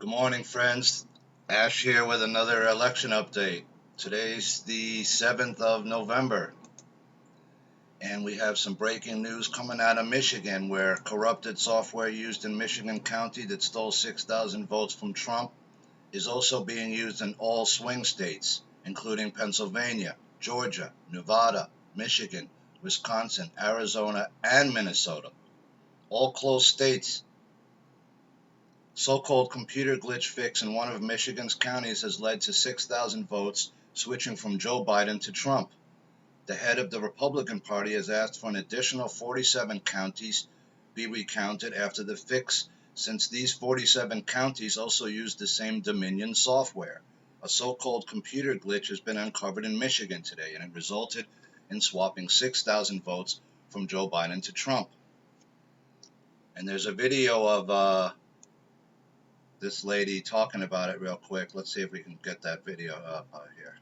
Good morning, friends. Ash here with another election update. Today's the 7th of November, and we have some breaking news coming out of Michigan where corrupted software used in Michigan County that stole 6,000 votes from Trump is also being used in all swing states, including Pennsylvania, Georgia, Nevada, Michigan, Wisconsin, Arizona, and Minnesota. All close states. So-called computer glitch fix in one of Michigan's counties has led to 6,000 votes switching from Joe Biden to Trump. The head of the Republican Party has asked for an additional 47 counties be recounted after the fix, since these 47 counties also use the same Dominion software. A so-called computer glitch has been uncovered in Michigan today, and it resulted in swapping 6,000 votes from Joe Biden to Trump. And there's a video of this lady talking about it real quick. Let's see if we can get that video up here.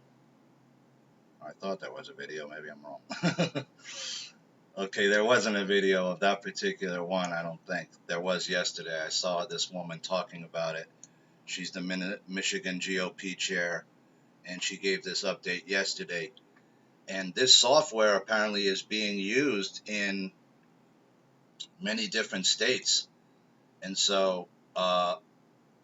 I thought there was a video. Maybe I'm wrong. Okay, there wasn't a video of that particular one, I don't think. There was yesterday. I saw this woman talking about it. She's the Michigan GOP chair, and she gave this update yesterday. And this software apparently is being used in many different states. And so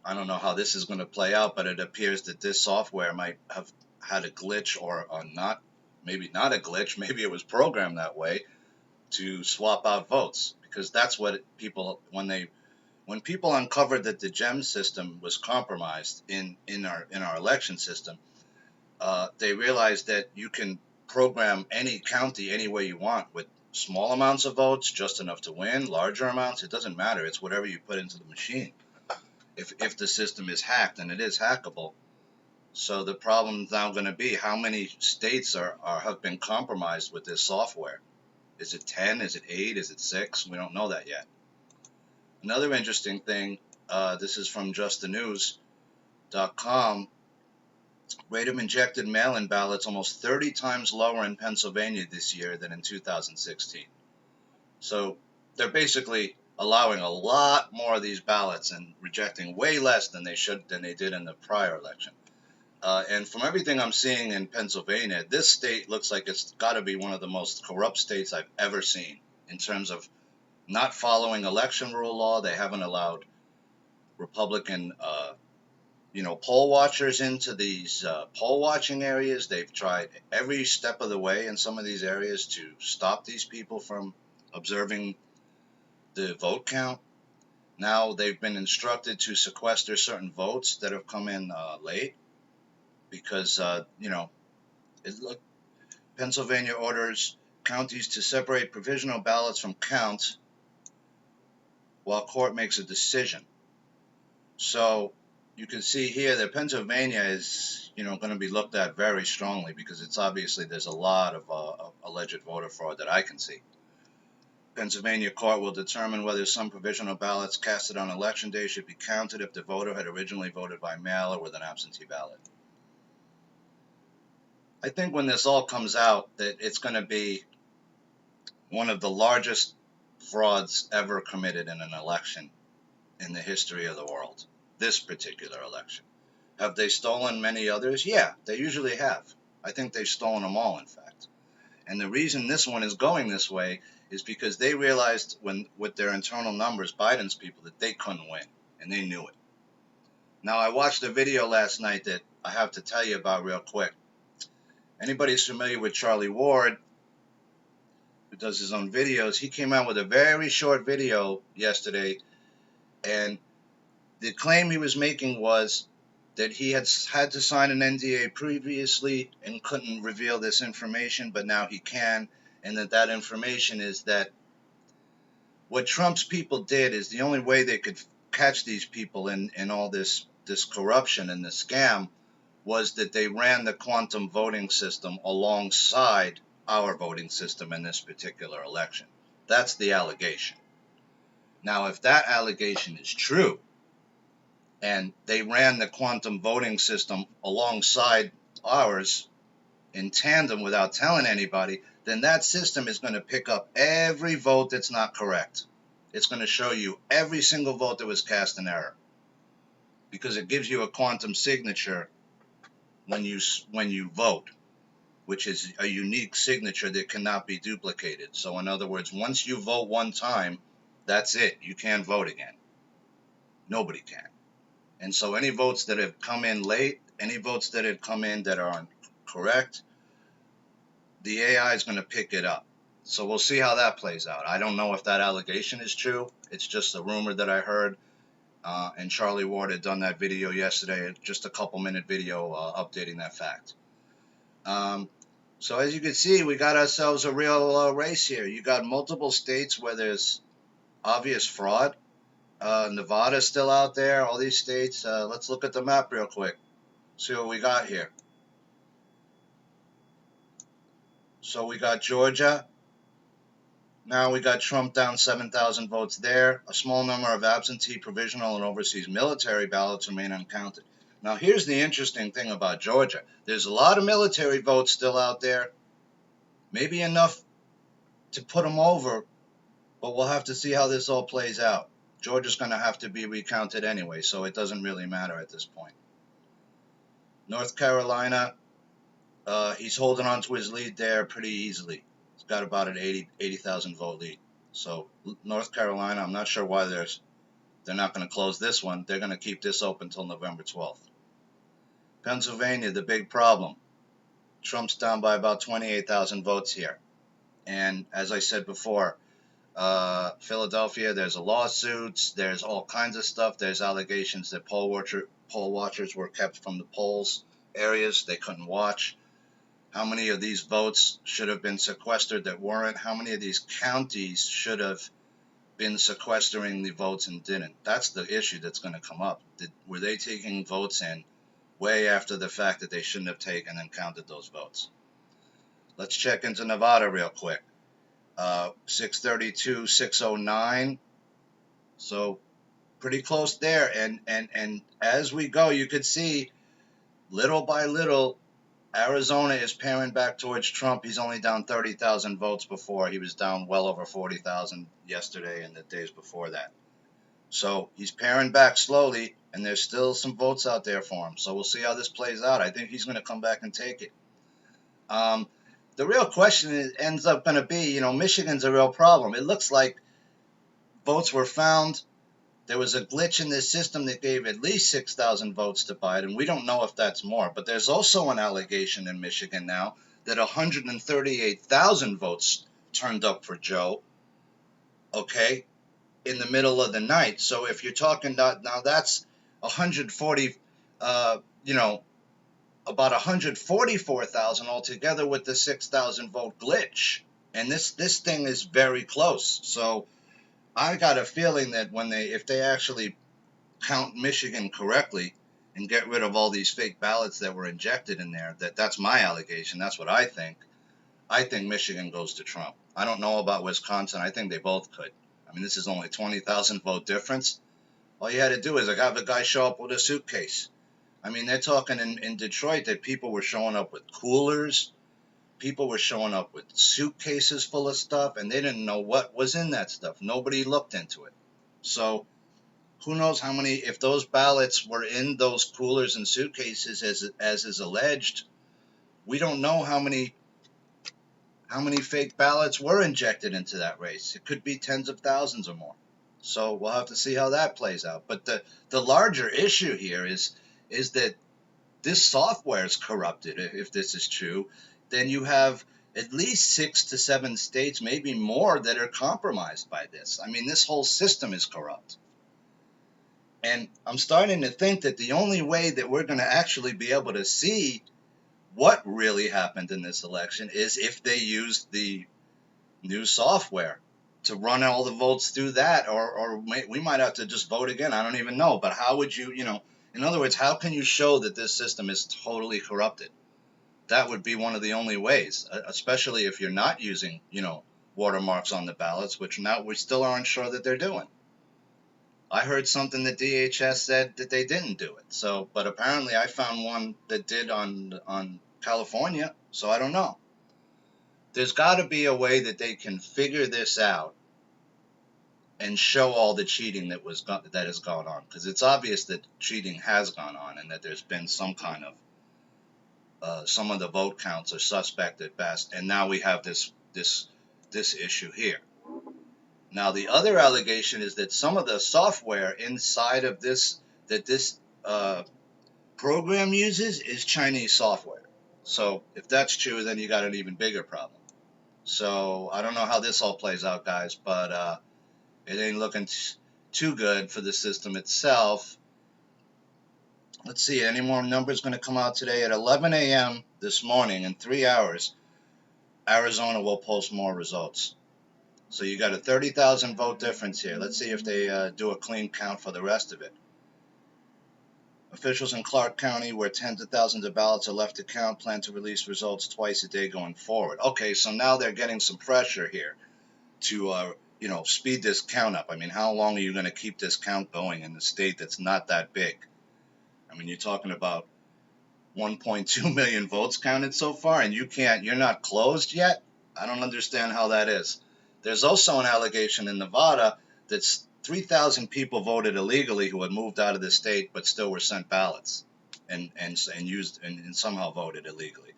I don't know how this is going to play out, but it appears that this software might have had a glitch or not, maybe not a glitch, maybe it was programmed that way to swap out votes, because that's what people, when people uncovered that the GEM system was compromised in our election system, they realized that you can program any county any way you want with small amounts of votes, just enough to win, larger amounts, it doesn't matter. It's whatever you put into the machine. If the system is hacked, and it is hackable. So the problem is now going to be how many states have been compromised with this software. Is it 10? Is it 8? Is it 6? We don't know that yet. Another interesting thing, this is from justthenews.com. Rate of injected mail-in ballots almost 30 times lower in Pennsylvania this year than in 2016. So they're basically allowing a lot more of these ballots and rejecting way less than they did in the prior election. And from everything I'm seeing in Pennsylvania, this state looks like it's got to be one of the most corrupt states I've ever seen in terms of not following election rule law. They haven't allowed Republican, poll watchers into these poll watching areas. They've tried every step of the way in some of these areas to stop these people from observing the vote count. Now they've been instructed to sequester certain votes that have come in late because, Pennsylvania orders counties to separate provisional ballots from counts while court makes a decision. So you can see here that Pennsylvania is, going to be looked at very strongly because it's obviously there's a lot of alleged voter fraud that I can see. Pennsylvania court will determine whether some provisional ballots casted on election day should be counted if the voter had originally voted by mail or with an absentee ballot. I think when this all comes out that it's going to be one of the largest frauds ever committed in an election in the history of the world, this particular election. Have they stolen many others? Yeah, they usually have. I think they've stolen them all, in fact. And the reason this one is going this way is because they realized with their internal numbers, Biden's people, that they couldn't win, and they knew it. Now, I watched a video last night that I have to tell you about real quick. Anybody's familiar with Charlie Ward, who does his own videos, he came out with a very short video yesterday, and the claim he was making was that he had to sign an NDA previously and couldn't reveal this information, but now he can, and that information is that what Trump's people did is the only way they could catch these people in all this corruption and this scam was that they ran the quantum voting system alongside our voting system in this particular election. That's the allegation. Now, if that allegation is true, and they ran the quantum voting system alongside ours in tandem without telling anybody, then that system is going to pick up every vote that's not correct. It's going to show you every single vote that was cast in error, because it gives you a quantum signature when you vote, which is a unique signature that cannot be duplicated. So in other words, once you vote one time, that's it. You can't vote again. Nobody can. And so any votes that have come in late, any votes that have come in that are incorrect, the AI is going to pick it up. So we'll see how that plays out. I don't know if that allegation is true. It's just a rumor that I heard. And Charlie Ward had done that video yesterday, just a couple-minute video updating that fact. So as you can see, we got ourselves a real race here. You got multiple states where there's obvious fraud. Nevada's still out there, all these states. Let's look at the map real quick, see what we got here. So we got Georgia. Now we got Trump down 7,000 votes there. A small number of absentee, provisional, and overseas military ballots remain uncounted. Now here's the interesting thing about Georgia. There's a lot of military votes still out there. Maybe enough to put them over, but we'll have to see how this all plays out. Georgia's going to have to be recounted anyway, so it doesn't really matter at this point. North Carolina, he's holding on to his lead there pretty easily. He's got about an 80,000 vote lead. So North Carolina, I'm not sure why they're not going to close this one. They're going to keep this open until November 12th. Pennsylvania, the big problem. Trump's down by about 28,000 votes here. And as I said before, Philadelphia, there's lawsuits, there's all kinds of stuff. There's allegations that poll watchers were kept from the polls areas. They couldn't watch. How many of these votes should have been sequestered that weren't? How many of these counties should have been sequestering the votes and didn't? That's the issue that's going to come up. Were they taking votes in way after the fact that they shouldn't have taken and counted those votes? Let's check into Nevada real quick. 632, 609. So pretty close there. And as we go, you could see little by little, Arizona is paring back towards Trump. He's only down 30,000 votes before. He was down well over 40,000 yesterday and the days before that. So he's paring back slowly, and there's still some votes out there for him. So we'll see how this plays out. I think he's going to come back and take it. The real question ends up going to be, Michigan's a real problem. It looks like votes were found. There was a glitch in this system that gave at least 6,000 votes to Biden. We don't know if that's more. But there's also an allegation in Michigan now that 138,000 votes turned up for Joe, okay, in the middle of the night. So if you're talking about, now that's 140, about 144,000 altogether with the 6,000 vote glitch. And this thing is very close. So I got a feeling that if they actually count Michigan correctly and get rid of all these fake ballots that were injected in there, that's my allegation. That's what I think. I think Michigan goes to Trump. I don't know about Wisconsin. I think they both could. I mean, this is only 20,000 vote difference. All you had to do is have a guy show up with a suitcase. I mean, they're talking in Detroit that people were showing up with coolers. People were showing up with suitcases full of stuff, and they didn't know what was in that stuff. Nobody looked into it. So who knows how many, if those ballots were in those coolers and suitcases as is alleged, we don't know how many fake ballots were injected into that race. It could be tens of thousands or more. So we'll have to see how that plays out. But the larger issue here is that this software is corrupted. If this is true, then you have at least 6 to 7 states, maybe more, that are compromised by this. I mean, this whole system is corrupt. And I'm starting to think that the only way that we're going to actually be able to see what really happened in this election is if they use the new software to run all the votes through that, or we might have to just vote again. I don't even know. But how would you, in other words, how can you show that this system is totally corrupted? That would be one of the only ways, especially if you're not using, watermarks on the ballots, which now we still aren't sure that they're doing. I heard something that DHS said that they didn't do it. So, but apparently I found one that did on California, so I don't know. There's got to be a way that they can figure this out and show all the cheating that has gone on, because it's obvious that cheating has gone on and that there's been some kind of some of the vote counts are suspect at best, and now we have this issue here. Now the other allegation is that some of the software inside of this program uses is Chinese software. So if that's true, then you got an even bigger problem. So I don't know how this all plays out, guys, but it ain't looking too good for the system itself. Let's see, any more numbers going to come out today at 11 a.m. this morning in 3 hours. Arizona will post more results. So you got a 30,000 vote difference here. Let's see if they do a clean count for the rest of it. Officials in Clark County, where tens of thousands of ballots are left to count, plan to release results twice a day going forward. Okay, so now they're getting some pressure here to speed this count up. I mean, how long are you going to keep this count going in a state that's not that big? I mean, you're talking about 1.2 million votes counted so far, and you're not closed yet? I don't understand how that is. There's also an allegation in Nevada that 3,000 people voted illegally who had moved out of the state but still were sent ballots and used and somehow voted illegally.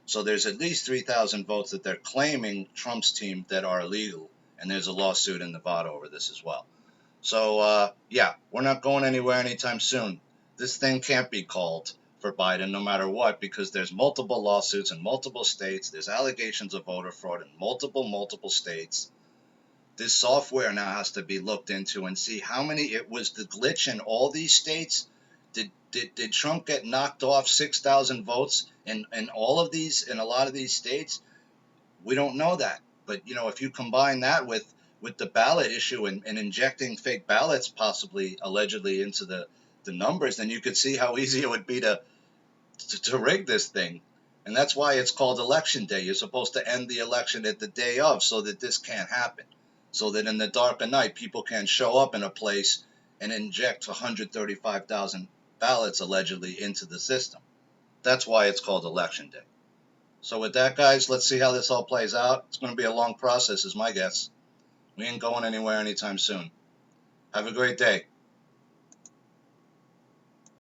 So there's at least 3,000 votes that they're claiming Trump's team that are illegal, and there's a lawsuit in Nevada over this as well. So yeah, we're not going anywhere anytime soon. This thing can't be called for Biden no matter what, because there's multiple lawsuits in multiple states. There's allegations of voter fraud in multiple states. This software now has to be looked into and see how many it was the glitch in all these states. Did Trump get knocked off 6,000 votes in all of these, in a lot of these states? We don't know that. But if you combine that with the ballot issue and injecting fake ballots, possibly allegedly, into the numbers, then you could see how easy it would be to rig this thing. And that's why it's called election day. You're supposed to end the election at the day of, so that this can't happen. So that in the dark of night, people can show up in a place and inject 135,000 ballots allegedly into the system. That's why it's called election day. So with that, guys, let's see how this all plays out. It's going to be a long process, is my guess. We ain't going anywhere anytime soon. Have a great day.